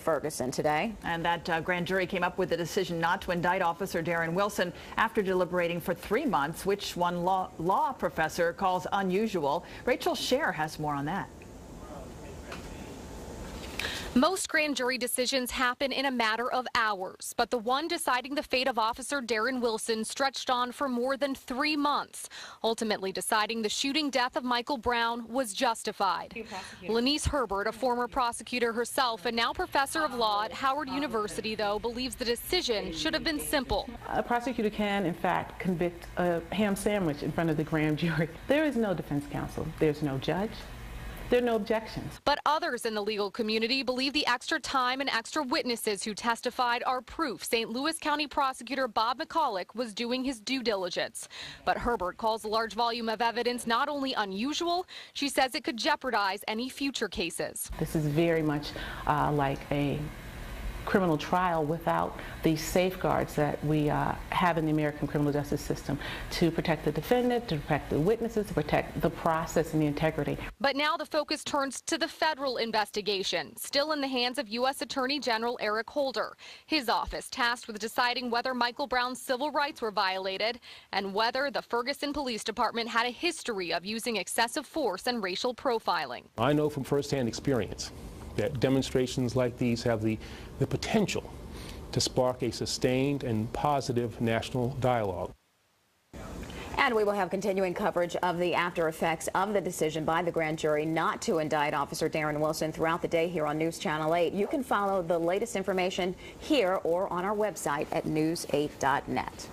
Ferguson today. And that grand jury came up with the decision not to indict Officer Darren Wilson after deliberating for 3 months, which one law professor calls unusual. Rachel Scher has more on that. Most grand jury decisions happen in a matter of hours, but the one deciding the fate of Officer Darren Wilson stretched on for more than 3 months, ultimately deciding the shooting death of Michael Brown was justified. Lenese Herbert, a former prosecutor herself and now professor of law at Howard University, though, believes the decision should have been simple. A prosecutor can, in fact, convict a ham sandwich in front of the grand jury. There is no defense counsel. There's no judge. There are no objections. But others in the legal community believe the extra time and extra witnesses who testified are proof St. Louis County Prosecutor Bob McCulloch was doing his due diligence. But Herbert calls the large volume of evidence not only unusual, she says it could jeopardize any future cases. This is very much like a criminal trial without the safeguards that we have in the American criminal justice system to protect the defendant, to protect the witnesses, to protect the process and the integrity. But now the focus turns to the federal investigation, still in the hands of U.S. Attorney General Eric Holder. His office tasked with deciding whether Michael Brown's civil rights were violated and whether the Ferguson Police Department had a history of using excessive force and racial profiling. I know from firsthand experience that demonstrations like these have the potential to spark a sustained and positive national dialogue. And we will have continuing coverage of the after effects of the decision by the grand jury not to indict Officer Darren Wilson throughout the day here on News Channel 8. You can follow the latest information here or on our website at news8.net.